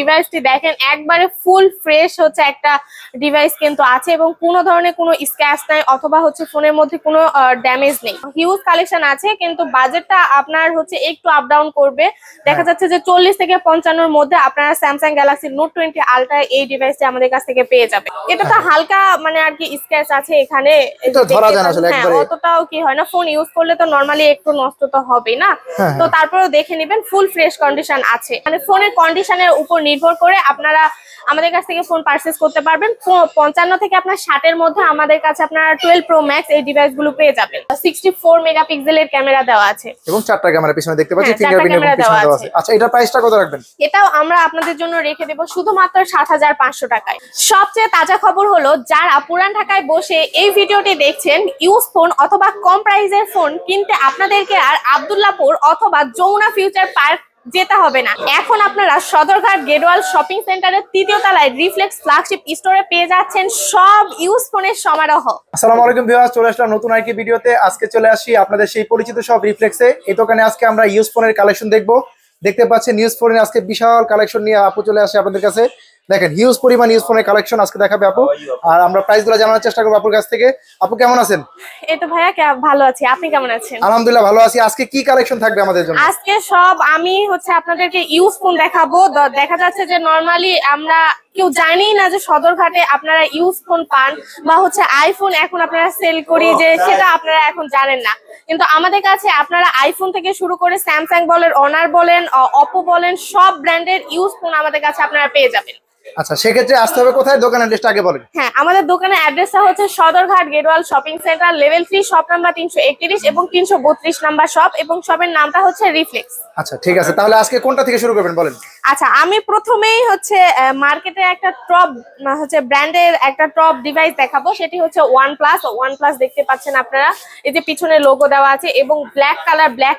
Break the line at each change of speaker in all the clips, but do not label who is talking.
ডিভাইসটি দেখেন একবারে ফুল ফ্রেশ হচ্ছে একটা ডিভাইস কিন্তু আছে এবং কোনো ধরনের কোনো স্ক্র্যাচ নাই অথবা হচ্ছে ফোনের মধ্যে কোনো ড্যামেজ নেই। হিউজ কালেকশন আছে কিন্তু বাজেটটা আপনার হচ্ছে একটু আপ ডাউন করবে। দেখা যাচ্ছে যে 40 থেকে 55 এর মধ্যে আপনারা স্যামসাং গ্যালাক্সি নোট 20 আলট্রা এই ডিভাইসটি আমাদের কাছ থেকে পেয়ে যাবে। এটা তো হালকা মানে আর কি স্ক্র্যাচ আছে এখানে, অতটাও কি হয় না, ফোন ইউজ করলে তো নরমালি একটু নষ্ট তো হবেই না, তো তারপরেও দেখে নেবেন ফুল ফ্রেশ কন্ডিশন আছে। মানে ফোনের কন্ডিশনের উপর নির্ভর করে আপনারা আমাদের কাছ থেকে ফোন পারচেজ করতে পারবেন। 55 থেকে আপনার 60 এর মধ্যে আমাদের কাছে আপনারা 12 প্রো ম্যাক্স এই ডিভাইস গুলো পেয়ে যাবেন। 64 মেগাপিক্সেলের ক্যামেরা দেওয়া আছে এবং 4টা ক্যামেরা পিছনে দেখতে পাচ্ছি, ফিঙ্গারপ্রিন্ট এবং পিছনে দেওয়া আছে। আচ্ছা, এটার প্রাইসটা কত রাখবেন? এটাও আমরা আপনাদের জন্য রেখে দেব শুধুমাত্র ৭৫০০ টাকায়। সবচেয়ে তাজা খবর হলো, যারা পুরান ঢাকায় বসে এই ভিডিওটি দেখছেন, ইউজ ফোন অথবা কম প্রাইসের ফোন কিনতে আপনাদেরকে আর আব্দুল্লাহপুর অথবা যমুনা ফিউচার পার্ক যেতে হবে না। এখন আপনারা সদরঘাট গেটওয়াল শপিং সেন্টারের ৩য় তলায় রিফ্লেক্স ফ্ল্যাগশিপ স্টোরে পেয়ে যাচ্ছেন সব ইউজ ফোনের সমারোহ। আসসালামু আলাইকুম ভিউয়ার্স, চলে আসলাম নতুন আরেকটি ভিডিওতে। আজকে চলে আসি আপনাদের সেই পরিচিত সব রিফ্লেক্সে। এই দোকানে আজকে আমরা ইউজ ফোনের কালেকশন দেখবো। দেখতে পাচ্ছেন ইউজ ফোনের আজকে বিশাল কালেকশন নিয়ে আপু চলে আসে আপনাদের কাছে। দেখেন হিউজ পরিমাণ ইউজ ফোনের কালেকশন আজকে দেখাবে আপু, আর আমরা প্রাইসগুলো জানার চেষ্টা করবো আপুর কাছ থেকে। আপু কেমন আছেন? এই তো ভাইয়া ভালো আছি, আপনি কেমন আছেন? আলহামদুলিল্লাহ ভালো আছি। আজকে কি কালেকশন থাকবে আমাদের জন্য? আজকে সব আমি হচ্ছে আপনাদেরকে ইউজ ফোন দেখাবো। দেখা যাচ্ছে যে নরমালি আমরা কেউ জানি না যে সদরঘাটে আপনারা ইউজ ফোন পান বা হচ্ছে আইফোন এখন আপনারা সেল করি, যে সেটা আপনারা এখন জানেন না। কিন্তু আমাদের কাছে আপনারা আইফোন থেকে শুরু করে স্যামসাং বলেন, অনার বলেন, অপো বলেন, সব ব্র্যান্ডের ইউজ ফোন আমাদের কাছে আপনারা পেয়ে যাবেন। আচ্ছা, সেক্ষেত্রে আসতে হবে কোথায়? দোকানের অ্যাড্রেসটা আগে বলেন। হ্যাঁ, আমাদের দোকানের অ্যাড্রেসটা হচ্ছে Sadarghat Gatewell shopping centre, level 3, shop number 331 এবং 332 নাম্বার শপ, এবং শপের নামটা হচ্ছে রিফ্লেক্স। আচ্ছা ঠিক আছে, তাহলে আজকে কোনটা থেকে শুরু করবেন বলেন? আচ্ছা, আমি প্রথমেই হচ্ছে মার্কেটে একটা টপ হচ্ছে ব্র্যান্ডের একটা টপ ডিভাইস দেখাবো, সেটি হচ্ছে OnePlus দেখতে পাচ্ছেন আপনারা। এই যে পিছনে লোগো দেওয়া আছে এবং ব্ল্যাক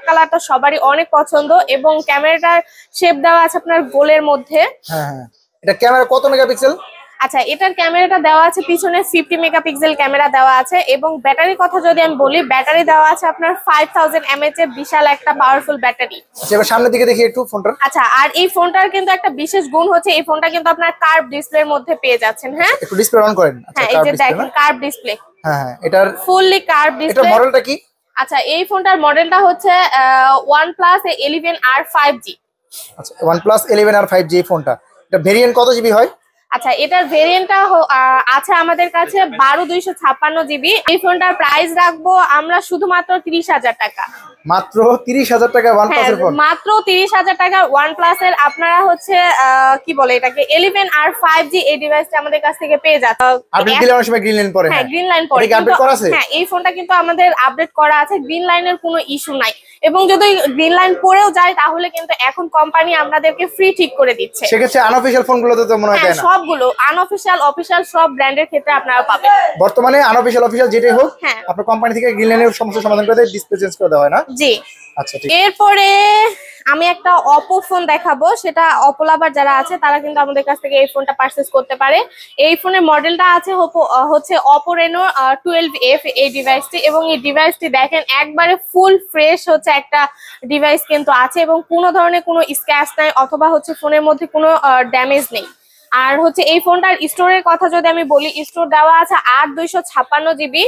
কালার তো সবারই অনেক পছন্দ, এবং ক্যামেরাটার শেপ দেওয়া আছে আপনার গোলের মধ্যে। হ্যাঁ, এটা ক্যামেরা কত মেগাপিক্সেল? আচ্ছা, এটার ক্যামেরাটা দেওয়া আছে পিছনে 50 মেগাপিক্সেল ক্যামেরা দেওয়া আছে, এবং ব্যাটারির কথা যদি আমি বলি, ব্যাটারি দেওয়া আছে আপনার 5000 mAh এর বিশাল একটা পাওয়ারফুল ব্যাটারি। আচ্ছা, এবার সামনের দিকে দেখি একটু ফোনটা। আচ্ছা, আর এই ফোনটার কিন্তু একটা বিশেষ গুণ হচ্ছে এই ফোনটা কিন্তু আপনার কার্ভ ডিসপ্লের মধ্যে পেয়ে যাচ্ছেন। হ্যাঁ, একটু ডিসপ্লে অন করেন। আচ্ছা, এই যে দেখেন কার্ভ ডিসপ্লে। হ্যাঁ, এটার ফুললি কার্ভ ডিসপ্লে। এটা মডেলটা কি? আচ্ছা, এই ফোনটার মডেলটা হচ্ছে OnePlus 11R 5G। আচ্ছা, OnePlus 11R 5G ফোনটা, এটা ভেরিয়েন্ট কত জিবি হয়? আচ্ছা, এটার ভেরিয়েন্টটা আছে আমাদের কাছে 12256 জিবি। এই ফোনটার প্রাইস রাখবো আমরা শুধুমাত্র 30,000 টাকা। মাত্র 30,000 টাকা OnePlus এর ফোন? মাত্র 30,000 টাকা OnePlus এর আপনারা হচ্ছে কি বলে এটাকে 11R 5G এই ডিভাইসটা আমাদের কাছ থেকে পেয়ে যাচ্ছে। আপডেট দিলে অনেক সময় গ্রিন লাইন পড়ে। হ্যাঁ, গ্রিন লাইন পড়ে। এটা আপডেট করা আছে? হ্যাঁ, এই ফোনটা কিন্তু আমাদের আপডেট করা আছে, গ্রিন লাইনের কোনো ইস্যু নাই। এবং যদি গ্রিন লাইন পড়েও যায় তাহলে কিন্তু এখন কোম্পানি আমাদেরকে ফ্রি ঠিক করে দিচ্ছে। সেক্ষেত্রে আনঅফিশিয়াল ফোনগুলোতে তো মনে হয় না? সবগুলো আনঅফিশিয়াল অফিশিয়াল সব ব্র্যান্ডের ক্ষেত্রে আপনারা পাবেন। বর্তমানে আনঅফিশিয়াল অফিশিয়াল যেটাই হোক আপনার কোম্পানি থেকে গ্রিন লাইনের সমস্যা সমাধান করে দেয়, ডিসপ্লে চেঞ্জ করে দেওয়া হয় না? জি। আচ্ছা, ঠিক। এরপরে আমি একটা অপো ফোন দেখাবো, সেটা অপো লাভার যারা আছে তারা কিন্তু আমাদের কাছ থেকে এই ফোনটা পারচেজ করতে পারে। এই ফোনের মডেলটা আছে হচ্ছে অপো রেনো 12F এই ডিভাইসটি, এবং এই ডিভাইসটি দেখেন একবারে ফুল ফ্রেশ হচ্ছে একটা ডিভাইস কিন্তু আছে, এবং কোনো ধরনের কোনো স্ক্র্যাচ নাই অথবা হচ্ছে ফোনের মধ্যে কোনো ড্যামেজ নেই। আর হচ্ছে এই ফোনটার স্টোরের কথা যদি আমি বলি, স্টোর দেওয়া আছে 8256 জিবি।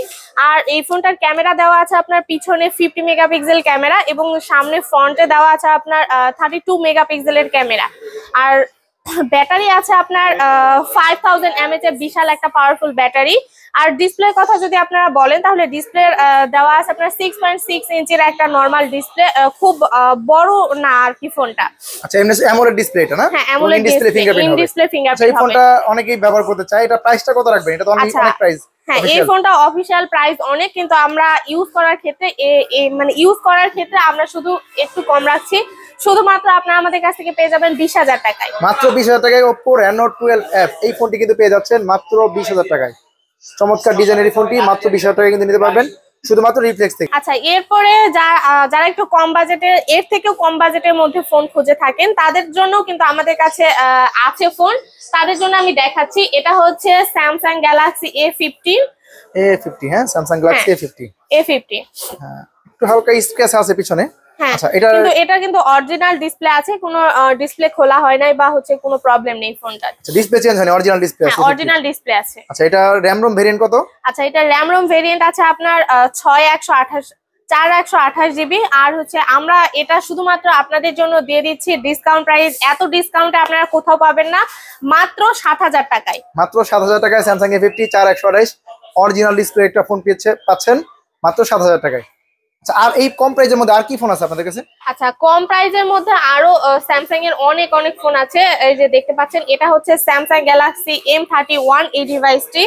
আর এই ফোনটার ক্যামেরা দেওয়া আছে আপনার পিছনে 50 মেগাপিক্সেল ক্যামেরা, এবং সামনে ফ্রন্টে দেওয়া আছে আপনার 32 মেগাপিক্সেলের ক্যামেরা। আর ব্যাটারি আছে আপনার 5000 mAh এর বিশাল একটা পাওয়ারফুল ব্যাটারি। আর ডিসপ্লের কথা যদি আপনারা বলেন তাহলে ডিসপ্লে দেওয়া আছে আপনার 6.6 ইঞ্চির একটা নরমাল ডিসপ্লে, খুব বড় না আর কি ফোনটা। আচ্ছা, অ্যামোলেড ডিসপ্লে এটা না? হ্যাঁ, অ্যামোলেড ডিসপ্লে, ফিঙ্গারপ্রিন্ট হবে। ডিসপ্লে ফিঙ্গারপ্রিন্ট হবে। এই ফোনটা অনেকেই ব্যবহার করতে চায়, এটা প্রাইসটা কত রাখবেন? এটা তো অনেক প্রাইস। হ্যাঁ, এই ফোনটা অফিশিয়াল প্রাইস অনেক, কিন্তু আমরা ইউজ করার ক্ষেত্রে আমরা শুধু একটু কম রাখছি। শুধুমাত্র আপনারা আমাদের কাছ থেকে পেয়ে যাবেন 20,000 টাকায়। মাত্র 20,000 টাকায় Oppo Reno 12F এই ফোনটি কিন্তু পেয়ে যাচ্ছেন মাত্র 20,000 টাকায়। চমৎকার ডিজাইনের ফোনটি মাত্র 20,000 টাকায় কিন্তু নিতে পারবেন শুধুমাত্র রিফ্লেক্স থেকে। আচ্ছা, এরপরে যারা একটু কম বাজেটের, এর থেকেও কম বাজেটের মধ্যে ফোন খুঁজে থাকেন, তাদের জন্য কিন্তু আমাদের কাছে আছে ফোন। তাদের জন্য আমি দেখাচ্ছি, এটা হচ্ছে স্যামসাং গ্যালাক্সি A50। হ্যাঁ, স্যামসাং গ্যালাক্সি A50। হ্যাঁ, একটু হালকা স্ক্র্যাচ আছে পিছনে,
আচ্ছা এটা
কিন্তু এটা কিন্তু অরিজিনাল ডিসপ্লে আছে, কোনো ডিসপ্লে খোলা হয় নাই বা হচ্ছে কোনো প্রবলেম নেই ফোনটার।
আচ্ছা ডিসপ্লে চেঞ্জ হয়নি, অরিজিনাল ডিসপ্লে আছে?
হ্যাঁ অরিজিনাল ডিসপ্লে আছে।
আচ্ছা এটা র‍্যাম রোম ভেরিয়েন্ট কত?
আচ্ছা এটা র‍্যাম রোম ভেরিয়েন্ট আছে আপনার 4 128 জিবি। আর হচ্ছে আমরা এটা শুধুমাত্র আপনাদের জন্য দিয়ে দিচ্ছি ডিসকাউন্ট প্রাইস। এত ডিসকাউন্টে আপনারা কোথাও পাবেন না, মাত্র 7000 টাকায়।
মাত্র 7000 টাকায় স্যামসাং A50 4128 অরিজিনাল ডিসপ্লে একটা ফোন পাচ্ছেন মাত্র 7000 টাকায়। আচ্ছা আর এই কম প্রাইসের মধ্যে আর কি ফোন আছে আপনাদের কাছে?
আচ্ছা কম প্রাইসের মধ্যে আরো স্যামসাং এর অনেক অনেক ফোন আছে। এই যে দেখতে পাচ্ছেন এটা হচ্ছে স্যামসাং গ্যালাক্সি M31 এই ডিভাইসটি।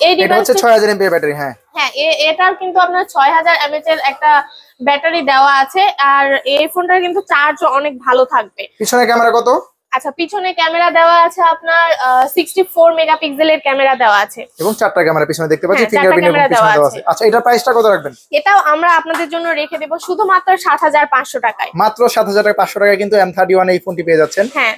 এই ডিভাইসটি
হচ্ছে 6000 mAh ব্যাটারি। হ্যাঁ
হ্যাঁ এটার কিন্তু আপনার 6000 mAh এর একটা ব্যাটারি দেওয়া আছে। আর এই ফোনটার কিন্তু চার্জও অনেক ভালো থাকবে।
পিছনে ক্যামেরা কত?
আচ্ছা পিছনে ক্যামেরা দেওয়া আছে আপনার 64 মেগাপিক্সেলের ক্যামেরা দেওয়া আছে
এবং 4টা ক্যামেরা পিছনে দেখতে পাচ্ছি,
হ্যাঁ,
ফিঙ্গারপ্রিন্ট
ক্যামেরা
পিছনে দেওয়া আছে। আচ্ছা এটার প্রাইসটা কত রাখবেন?
এটাও আমরা আপনাদের জন্য রেখে দেব শুধুমাত্র 7500 টাকায়।
মাত্র 7500 টাকায় কিন্তু M31 এই ফোনটি পেয়ে যাচ্ছেন।
হ্যাঁ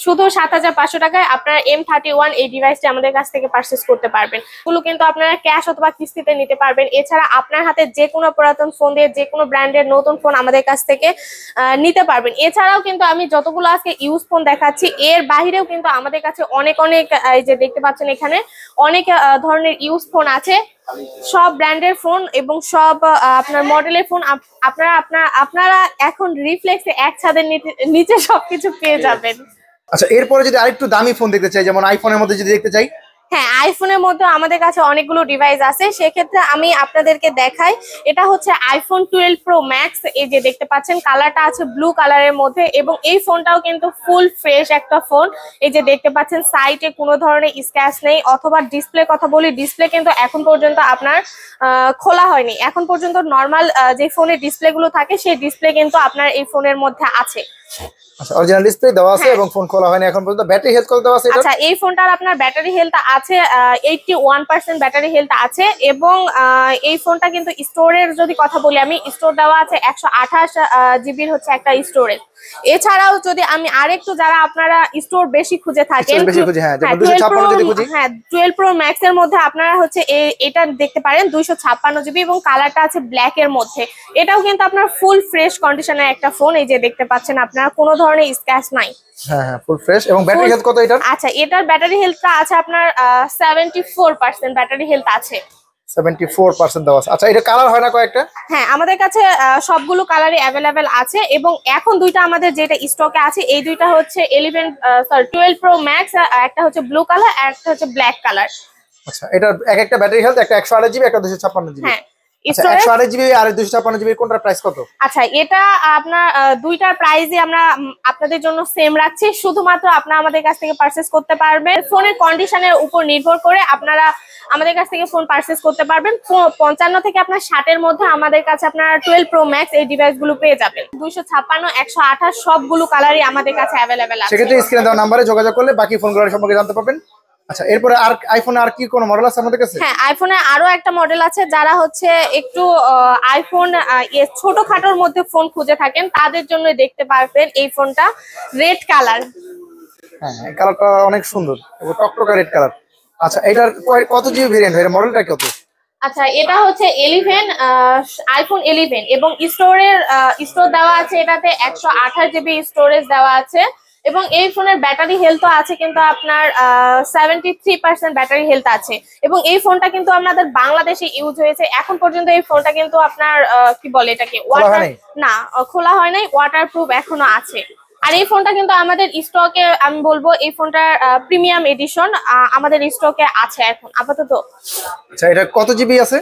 শুধু 7500 টাকায় আপনারা M31 এই ডিভাইসটি আমাদের কাছ থেকে পারচেজ করতে পারবেন। এগুলো কিন্তু আপনারা ক্যাশ অথবা কিস্তিতে নিতে পারবেন। এছাড়া আপনার হাতে যে কোনো পুরাতন ফোন দিয়ে যে কোনো ব্র্যান্ডের নতুন ফোন আমাদের কাছ থেকে নিতে পারবেন। এছাড়াও কিন্তু আমি যতগুলো আজকে ইউজ ফোন দেখাচ্ছি এর বাইরেও কিন্তু আমাদের কাছে অনেক অনেক এই যে দেখতে পাচ্ছেন এখানে অনেক ধরনের ইউজ ফোন আছে, সব ব্র্যান্ডের ফোন এবং সব আপনার মডেলের ফোন আপনারা এখন রিফ্লেক্সে এক ছাদের নিচে সবকিছু পেয়ে যাবেন।
আচ্ছা এরপরে যদি আরেকটু দামি ফোন দেখতে চাই, যেমন আইফোনের মধ্যে যদি দেখতে চাই?
হ্যাঁ আইফোনের মধ্যে আমাদের কাছে অনেকগুলো ডিভাইস আছে, সেক্ষেত্রে আমি আপনাদেরকে দেখাই। এটা হচ্ছে আইফোন 12 প্রো ম্যাক্স। এই যে দেখতে পাচ্ছেন কালারটা আছে ব্লু কালারের মধ্যে এবং এই ফোনটাও কিন্তু ফুল ফ্রেশ একটা ফোন। এই যে দেখতে পাচ্ছেন সাইডে কোনো ধরনের স্ক্র্যাচ নেই। অথবা ডিসপ্লে কথা বলি, ডিসপ্লে কিন্তু এখন পর্যন্ত আপনার খোলা হয়নি। এখন পর্যন্ত নর্মাল যে ফোনের ডিসপ্লে গুলো থাকে সেই ডিসপ্লে কিন্তু আপনার এই ফোনের মধ্যে আছে।
আচ্ছা অরিজিনাল ডিসপ্লে দেওয়া আছে এবং ফোন খোলা হয়নি এখন পর্যন্ত। ব্যাটারি হেলথ কত দেওয়া আছে এটা?
আচ্ছা এই ফোনটার আপনার ব্যাটারি হেলথ আছে 81% ব্যাটারি হেলথ আছে এবং এই ফোনটা কিন্তু স্টোরেজ যদি কথা বলি আমি, স্টোর দেওয়া আছে 128 জিবির হচ্ছে একটা স্টোরেজ। এছাড়াও যদি আমি আরেকটু যারা আপনারা স্টোর বেশি খুঁজে থাকেন,
হ্যাঁ
12 প্রো ম্যাক্স এর মধ্যে আপনারা হচ্ছে এটা দেখতে পারেন 256 জিবি এবং কালারটা আছে ব্ল্যাক এর মধ্যে। এটাও কিন্তু আপনার ফুল ফ্রেশ কন্ডিশনের একটা ফোন। এই যে দেখতে পাচ্ছেন আপনারা কোনো ধরনের স্ক্র্যাচ নাই।
হ্যাঁ হ্যাঁ ফুল ফ্রেশ। এবং ব্যাটারি হেলথ কত এটার?
আচ্ছা এটার ব্যাটারি হেলথটা আছে আপনার 74% ব্যাটারি হেলথ আছে।
74% দেওয়া আছে। আচ্ছা এটা কালার হয় না কয়েকটা?
হ্যাঁ আমাদের কাছে সবগুলো কালারই অ্যাভেলেবেল আছে এবং এখন দুইটা আমাদের যেটা স্টকে আছে এই দুইটা হচ্ছে 12 প্রো ম্যাক্স, একটা হচ্ছে ব্লু কালার আর একটা হচ্ছে ব্ল্যাক কালার।
আচ্ছা এটার একটা ব্যাটারি হেলথ, একটা 128 জিবি, একটা 256 জিবি।
হ্যাঁ
128 জিবি আর 256 জিবি কোনটার প্রাইস কত?
আচ্ছা এটা আপনার দুইটার প্রাইসই আমরা আপনাদের জন্য সেম রাখছি। শুধুমাত্র আপনারা আমাদের কাছ থেকে পারচেজ করতে পারবেন ফোনের কন্ডিশনের উপর নির্ভর করে। আপনারা আমাদের কাছ থেকে ফোন পারচেজ করতে পারবেন 55 থেকে আপনার 60 এর মধ্যে। আমাদের কাছে আপনারা 12 প্রো ম্যাক্স এই ডিভাইসগুলো পেয়ে যাবেন। 256 128 সবগুলো কালারই আমাদের কাছে অ্যাভেলেবেল আছে।
সেক্ষেত্রে স্ক্রিনে দেওয়া নম্বরে যোগাযোগ করলে বাকি ফোনগুলোর সম্পর্কে জানতে পারবেন। আচ্ছা এরপরে আর আইফোনে আর কি কোন মডেল আছে আমাদের কাছে?
হ্যাঁ আইফোনে আরো একটা মডেল আছে, যারা হচ্ছে একটু আইফোন ছোটখাটোর মধ্যে ফোন খুঁজে থাকেন তাদের জন্য দেখতে পারবেন এই ফোনটা রেড কালার।
হ্যাঁ এই কালারটা অনেক সুন্দর এবং টকটকা রেড কালার। আচ্ছা এটার কত জিবি ভেরিয়েন্ট, এর মডেলটা কত?
আচ্ছা এটা হচ্ছে 11 আইফোন 11 এবং স্টোর দেওয়া আছে এটাতে 128 জিবি স্টোরেজ দেওয়া আছে এবং এই ফোনের ব্যাটারি হেলথ আছে কিন্তু আপনার 73% ব্যাটারি হেলথ আছে এবং এই ফোনটা কিন্তু আমাদের বাংলাদেশে ইউজ হয়েছে এখন পর্যন্ত। এই ফোনটা কিন্তু আপনার কি বলে এটাকে ওয়াটার না খোলা হয় নাই, ওয়াটারপ্রুফ এখনো আছে। আর এই ফোনটা কিন্তু আমাদের স্টকে আমি বলবো এই ফোনটার প্রিমিয়াম এডিশন আমাদের স্টকে আছে এখন আপাতত।
আচ্ছা এটা কত জিবি আছে?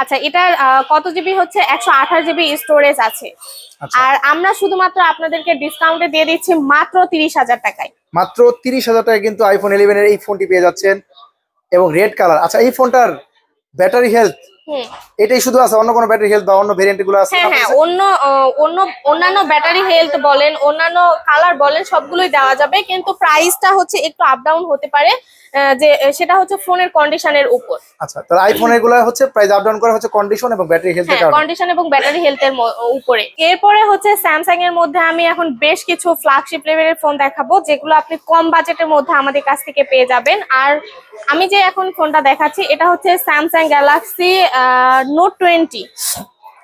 আচ্ছা এটার কত জিবি হচ্ছে 128 জিবি স্টোরেজ আছে। আর আমরা শুধুমাত্র আপনাদেরকে ডিসকাউন্টে দিয়ে দিচ্ছি মাত্র 30,000 টাকায়।
মাত্র 30,000 টাকায় কিন্তু আইফোন 11 এর এই ফোনটি পেয়ে যাচ্ছেন এবং রেড কালার। আচ্ছা এই ফোনটার ব্যাটারি হেলথ এটাই শুধু আছে, অন্য কোনো ব্যাটারি হেলথ বা অন্য ভেরিয়েন্ট গুলো আছে?
হ্যাঁ হ্যাঁ অন্যান্য ব্যাটারি হেলথ বলেন অন্যান্য কালার বলেন সবগুলোই দেওয়া যাবে, কিন্তু প্রাইসটা হচ্ছে একটু আপ ডাউন হতে পারে, যে সেটা হচ্ছে ফোনের কন্ডিশনের উপর।
আচ্ছা তাহলে আইফোনের গুলো হচ্ছে প্রাইস আপ ডাউন করা হচ্ছে কন্ডিশন এবং ব্যাটারি হেলথের কারণে।
কন্ডিশন এবং ব্যাটারি হেলথের উপরে। এরপরে হচ্ছে স্যামসাং এর মধ্যে আমি এখন বেশ কিছু ফ্ল্যাগশিপ লেভেলের ফোন দেখাবো যেগুলো আপনি কম বাজেটের মধ্যে আমাদের কাছ থেকে পেয়ে যাবেন। আর আমি যে এখন ফোনটা দেখাচ্ছি এটা হচ্ছে স্যামসাং গ্যালাক্সি নোট 20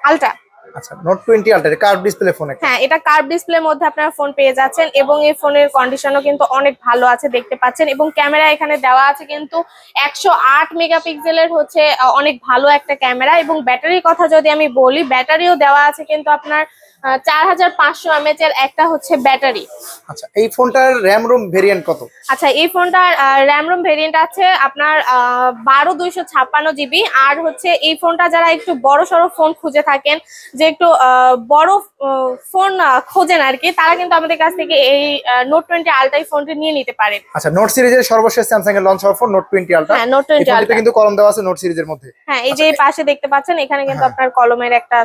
আলট্রা।
আচ্ছা note 20 ultra curve display phone.
হ্যাঁ, এটা কার্ভ ডিসপ্লের মধ্যে আপনারা ফোন পেয়ে যাচ্ছেন এবং এই ফোনের কন্ডিশনও কিন্তু অনেক ভালো আছে দেখতে পাচ্ছেন এবং ক্যামেরা এখানে দেওয়া আছে কিন্তু 108 মেগাপিক্সেলের হচ্ছে অনেক ভালো একটা ক্যামেরা এবং ব্যাটারির কথা যদি আমি বলি ব্যাটারিও দেওয়া আছে কিন্তু আপনার 4500 mAh এর একটা হচ্ছে ব্যাটারি।
আচ্ছা এই ফোনটার র্যাম রোম ভেরিয়েন্ট কত?
আচ্ছা এই ফোনটার র্যাম রোম ভেরিয়েন্ট আছে আপনার 12256 জিবি। আর হচ্ছে এই ফোনটা যারা একটু বড় সড়ো ফোন খুঁজে থাকেন, যে একটু বড় ফোন খোঁজেন আর কি, তারা কিন্তু আমাদের কাছ থেকে এই নোট 20 আলট্রা ফোনটি নিয়ে নিতে পারেন।
আচ্ছা নোট সিরিজের সর্বশেষ স্যামসাং এর লঞ্চ হওয়া ফোন নোট 20 আলট্রা।
হ্যাঁ নোট 20 আলট্রা
কিন্তু কলম দেওয়া আছে নোট সিরিজের মধ্যে।
হ্যাঁ এই যে পাশে দেখতে পাচ্ছেন এখানে কিন্তু আপনার কলমের একটা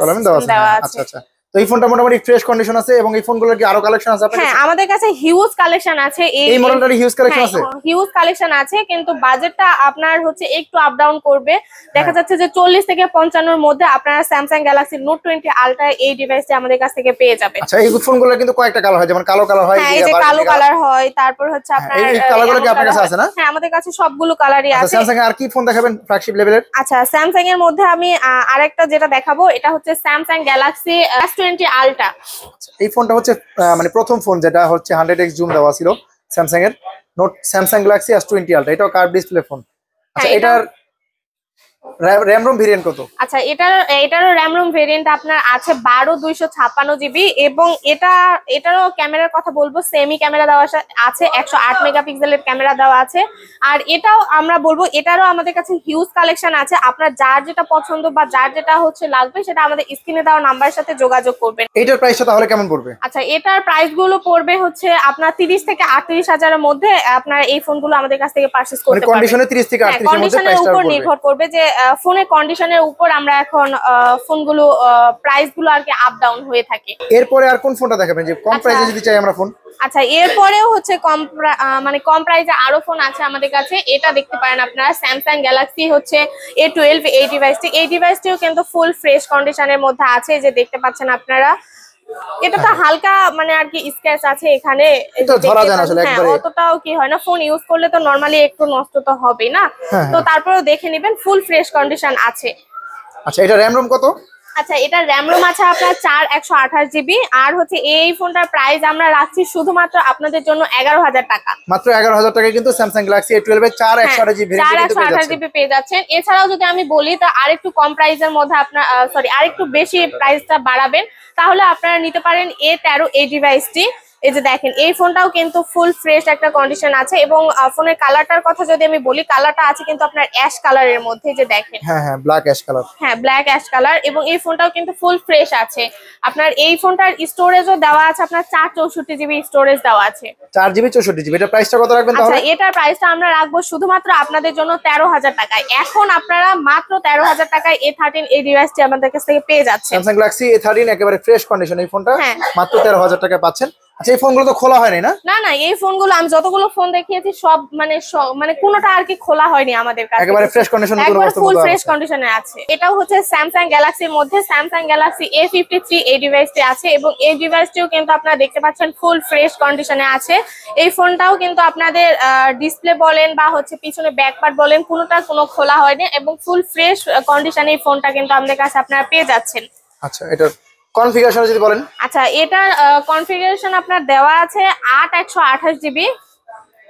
দেওয়া আছে।
আচ্ছা আচ্ছা তো এই ফোনটা মোটামুটি ফ্রেশ কন্ডিশন আছে এবং এই ফোনগুলোর কি আরো কালেকশন আছে আপনাদের?
হ্যাঁ আমাদের কাছে হিউজ কালেকশন আছে।
এই মডেলটার হিউজ কালেকশন আছে?
হিউজ কালেকশন আছে কিন্তু বাজেটটা আপনার হচ্ছে একটু আপ ডাউন করবে। দেখা যাচ্ছে যে 40 থেকে 55 এর মধ্যে আপনারা স্যামসাং গ্যালাক্সি নোট 20 আলট্রা এই ডিভাইসটি আমাদের কাছ থেকে পেয়ে যাবেন।
আচ্ছা এই ফোনগুলো কিন্তু কয়েকটা কালার হয়, যেমন কালো কালার হয়,
এই যে কালো কালার হয়, তারপর হচ্ছে আপনার
এই কালারগুলো কি আপনার কাছে আছে না?
হ্যাঁ আমাদের কাছে সবগুলো কালারই আছে।
স্যামসাং আর কি ফোন দেখাবেন ফ্ল্যাগশিপ লেভেলের?
আচ্ছা স্যামসাং এর মধ্যে আমি আরেকটা যেটা দেখাবো এটা হচ্ছে স্যামসাং গ্যালাক্সি S20 আলট্রা।
এই ফোনটা হচ্ছে মানে প্রথম ফোন যেটা হচ্ছে 100x জুম দেওয়া ছিল স্যামসাং এর স্যামসাং গ্যালাক্সি S20 আলট্রা। এটাও কার্ভ ডিসপ্লে ফোন। আচ্ছা এটার র‍্যাম রোম ভেরিয়েন্ট কত? আচ্ছা
এটারও র‍্যাম রোম ভেরিয়েন্ট আপনার আছে 12256 জিবি এবং এটারও ক্যামেরার কথা বলবো সেমি ক্যামেরা দেওয়া আছে, 108 মেগাপিক্সেলের ক্যামেরা দেওয়া আছে। আর এটাও আমরা বলবো এটারও আমাদের কাছে হিউজ কালেকশন আছে। আপনার যার যেটা পছন্দ বা যার যেটা হচ্ছে লাগবে সেটা আমাদের স্ক্রিনে দেওয়া নাম্বারের সাথে যোগাযোগ করবেন।
এটার প্রাইসটা তাহলে কেমন পড়বে?
আচ্ছা এটার প্রাইস গুলো পড়বে হচ্ছে আপনার 30 থেকে 38 হাজারের মধ্যে আপনার এই ফোনগুলো আমাদের কাছ থেকে পারচেজ করতে পারবেন।
কন্ডিশনে 30 থেকে 38 এর মধ্যে প্রাইসটা
উপর নির্ভর করবে যে ফোনের কন্ডিশনের উপর আমরা এখন ফোনগুলো প্রাইস গুলো আর কি আপ ডাউন হয়ে থাকে।
এরপরে আর কোন ফোনটা দেখাবেন যে কম প্রাইসে যদি চাই আমরা ফোন?
আচ্ছা এরপরেও হচ্ছে কম প্রাইসে আরো ফোন আছে আমাদের কাছে। এটা দেখতে পারেন আপনারা স্যামসাং গ্যালাক্সি হচ্ছে A12 এই ডিভাইসটিও কিন্তু ফুল ফ্রেশ কন্ডিশনের মধ্যে আছে, যে দেখতে পাচ্ছেন আপনারা। এটা তো হালকা মানে আর কি স্ক্র্যাচ আছে এখানে,
ধরা যায় না আসলে একবারে,
অতটাও কি হয় না। ফোন ইউজ করলে তো নরমালি একটু নষ্ট তো হবে না, তো তারপরেও দেখে নেবেন ফুল ফ্রেশ কন্ডিশন আছে।
আচ্ছা এটা র‍্যাম রোম কত?
আচ্ছা এটা র‍্যাম রোম আছে আপনার 4128 জিবি। আর হচ্ছে এই ফোনটার প্রাইস আমরা রাখছি শুধুমাত্র আপনাদের জন্য 11000 টাকা।
মাত্র 11000 টাকায় কিন্তু স্যামসাং গ্যালাক্সি A12 এর 4128 জিবি ভেরিয়েন্ট কিন্তু পেয়ে যাচ্ছেন। 4128
জিবি পেয়ে যাচ্ছেন। এছাড়াও যদি আমি বলি তো আরেকটু কম প্রাইসের মধ্যে আপনার আরেকটু বেশি প্রাইসটা বাড়াবেন তাহলে আপনারা নিতে পারেন A13 এই ডিভাইসটি। এই যে দেখেন এই ফোনটাও কিন্তু ফুল ফ্রেশ একটা কন্ডিশন আছে এবং ফোনের কালারটার কথা যদি আমি বলি কালারটা আছে কিন্তু আপনার অ্যাশ কালারের মধ্যে, যে দেখেন
হ্যাঁ ব্ল্যাক অ্যাশ কালার।
হ্যাঁ ব্ল্যাক অ্যাশ কালার এবং এই ফোনটাও কিন্তু ফুল ফ্রেশ আছে। আপনার এই ফোনটার স্টোরেজও দেওয়া আছে আপনার 464 জিবি স্টোরেজ দেওয়া আছে।
4 জিবি 64 জিবি। এটা প্রাইসটা কত রাখবেন তাহলে?
আচ্ছা এটার প্রাইসটা আমরা রাখবো শুধুমাত্র আপনাদের জন্য 13000 টাকায়। এখন আপনারা মাত্র 13000 টাকায় A13 এই ডিভাইসটি আমাদের কাছ থেকে পেয়ে যাচ্ছেন।
স্যামসাং গ্যালাক্সি A13 একেবারে ফ্রেশ কন্ডিশন এই ফোনটা মাত্র 13000 টাকায় পাচ্ছেন। আচ্ছা এই ফোনগুলো তো খোলা হয়নি না? না এই ফোনগুলো আমি যতগুলো ফোন দেখিয়েছি সব মানে কোনোটা আর কি খোলা হয়নি আমাদের কাছে, একেবারে ফ্রেশ কন্ডিশনে ফুল ফ্রেশ কন্ডিশনে আছে। এটাও হচ্ছে স্যামসাং গ্যালাক্সির মধ্যে স্যামসাং গ্যালাক্সি A53 এই ডিভাইসটি আছে এবং এই ডিভাইসটিও কিন্তু আপনারা দেখতে পাচ্ছেন ফুল ফ্রেশ কন্ডিশনে আছে। এই ফোনটাও কিন্তু আপনাদের ডিসপ্লে বলেন বা হচ্ছে পিছনে ব্যাক পার্ট বলেন কোনো খোলা হয়নি এবং ফুল ফ্রেশ কন্ডিশনে এই ফোনটা কিন্তু আমাদের কাছে আপনারা পেয়ে যাচ্ছেন। আচ্ছা এটা কনফিগারেশন যদি বলেন? আচ্ছা এটার কনফিগারেশন আপনার দেওয়া আছে 8128 জিবি।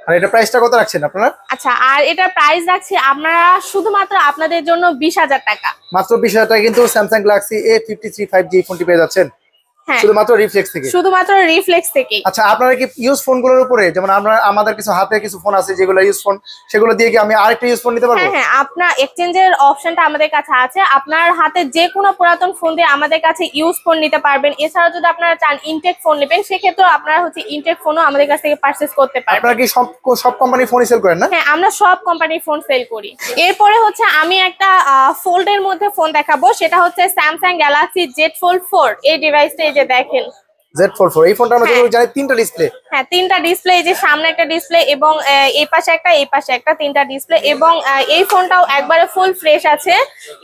আর এটা প্রাইসটা কত রাখছেন আপনারা? আচ্ছা আর এটার প্রাইস রাখছি আমরা শুধুমাত্র আপনাদের জন্য 20000 টাকা। মাত্র 20000 টাকা কিন্তু স্যামসাং গ্যালাক্সি A53 5G ফোনটি পেয়ে যাচ্ছেন শুধুমাত্র রিফ্লেক্স থেকে। আচ্ছা আপনারা কি ইউজ ফোনগুলোর উপরে, যেমন আমাদের কিছু হাতে কিছু ফোন আছে যেগুলো ইউজ ফোন, সেগুলো দিয়ে কি আমি আরেকটা ইউজ ফোন নিতে পারবো? হ্যাঁ আপনার এক্সচেঞ্জের অপশনটা আমাদের কাছে আছে। আপনার হাতে যে কোনো পুরাতন ফোন দিয়ে আমাদের কাছে ইউজ ফোন নিতে পারবেন। এছাড়াও যদি আপনারা চান ইনটেক ফোন নেবেন সেক্ষেত্রেও আপনারা হচ্ছে ইনটেক ফোনও আমাদের কাছ থেকে পারচেজ করতে পারবেন। আপনারা কি সব কোম্পানির ফোনই সেল করেন না? হ্যাঁ আমরা সব কোম্পানির ফোন সেল করি। এরপরে হচ্ছে আমি একটা ফোল্ডের মধ্যে ফোন দেখাবো, সেটা হচ্ছে স্যামসাং গ্যালাক্সি Z Fold 4 এই ডিভাইসটা। এই যে দেখেন Z Fold 4 এই ফোনটা আমরা জানি তিনটা ডিসপ্লে। হ্যাঁ তিনটা ডিসপ্লে, এই যে সামনে একটা ডিসপ্লে এবং এই পাশে একটা তিনটা ডিসপ্লে এবং এই ফোনটাও একবারে ফুল ফ্রেশ আছে।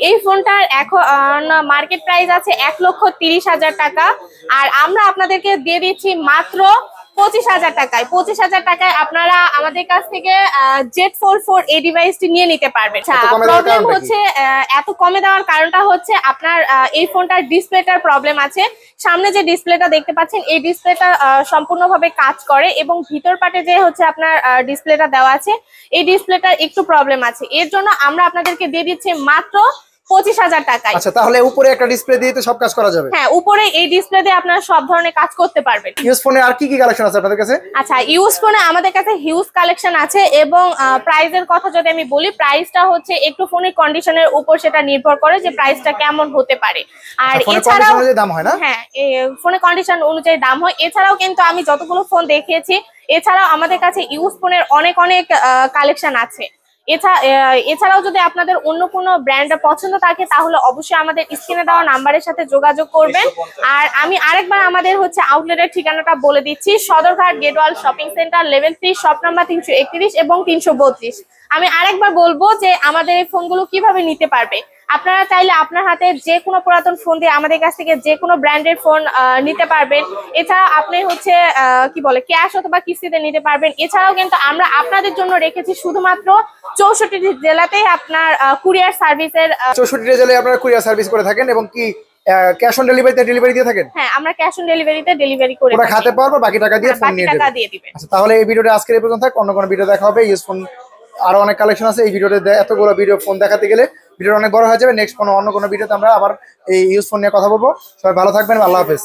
এই ফোনটার এখন মার্কেট প্রাইস আছে 1,30,000 টাকা আর আমরা আপনাদেরকে দিয়ে দিচ্ছি মাত্র
25,000 টাকায়। 25,000 টাকায় আপনারা আমাদের কাছ থেকে Z44 এই ডিভাইসটি নিয়ে নিতে পারবেন। প্রবলেম হচ্ছে এত কমে দেওয়ার কারণটা হচ্ছে আপনার এই ফোনটার ডিসপ্লেটার প্রবলেম আছে। সামনে যে ডিসপ্লেটা দেখতে পাচ্ছেন এই ডিসপ্লেটা সম্পূর্ণভাবে কাজ করে এবং ভিতর পাটে যে হচ্ছে আপনার ডিসপ্লেটা দেওয়া আছে এই ডিসপ্লেটার একটু প্রবলেম আছে। এর জন্য আমরা আপনাদেরকে দিয়ে দিচ্ছি মাত্র 25,000 টাকায়।
আচ্ছা, তাহলে উপরে একটা ডিসপ্লে দিয়ে তো সব কাজ করা যাবে?
হ্যাঁ, উপরে এই ডিসপ্লে দিয়ে আপনারা সব ধরনের কাজ করতে পারবেন।
ইউজ ফোনে আর কি কি কালেকশন আছে আপনাদের কাছে?
আচ্ছা, ইউজ ফোনে আমাদের কাছে হিউজ কালেকশন আছে এবং প্রাইসের কথা যদি আমি বলি, প্রাইসটা হচ্ছে একটু ফোনের কন্ডিশনের উপর সেটা নির্ভর করে যে প্রাইসটা কেমন হতে পারে। আর এছাড়াও
দাম হয় না?
হ্যাঁ, ফোনের কন্ডিশন অনুযায়ী দাম হয়। এছাড়াও কিন্তু আমি যতগুলো ফোন দেখিয়েছি, এছাড়াও আমাদের কাছে ইউজ ফোনের অনেক অনেক কালেকশন আছে। এছাড়াও যদি আপনাদের অন্য কোনো ব্র্যান্ড পছন্দ থাকে তাহলে অবশ্যই আমাদের স্ক্রিনে দেওয়া নাম্বারের সাথে যোগাযোগ করবেন। আর আমি আরেকবার আমাদের হচ্ছে আউটলেটের ঠিকানাটা বলে দিচ্ছি, Sadarghat Gatewell shopping centre, level 3, shop number 331 এবং 332। আমি আরেকবার বলবো যে আমাদের এই ফোনগুলো কিভাবে নিতে পারবে। আপনারা চাইলে আপনার হাতে যে কোনো পুরাতন ফোন দিয়ে আমাদের কাছ থেকে যে কোনো ব্র্যান্ডের ফোন নিতে পারবেন। এছাড়া আপনি হচ্ছে কি বলে ক্যাশ অথবা কিস্তিতে নিতে পারবেন। এছাড়াও কিন্তু আমরা আপনাদের জন্য রেখেছি শুধুমাত্র 64টি জেলাতেই আপনার কুরিয়ার সার্ভিসের
64টি জেলায় আপনারা কুরিয়ার সার্ভিস করে থাকেন এবং কি ক্যাশ অন ডেলিভারিতে ডেলিভারি দিয়ে থাকেন?
হ্যাঁ, আমরা ক্যাশ অন ডেলিভারিতে ডেলিভারি করে
ওটা খাতে পারবো, বাকি টাকা দিয়ে ফোন নিয়ে
দিবেন।
আচ্ছা, তাহলে এই ভিডিওটা আজকের এই পর্যন্ত থাক। অন্য কোনো ভিডিও দেখা হবে। ইউজ ফোন আরো অনেক কালেকশন আছে। এই ভিডিওতে এতগুলো ভিডিও ফোন দেখাতে গেলে ভিডিও অনেক বড় হয়ে যাবে। নেক্সট অন্য কোনো ভিডিওতে আমরা আবার এই ইউজ ফোন নিয়ে কথা বলবো। সবাই ভালো থাকবেন। আল্লাহ হাফেজ।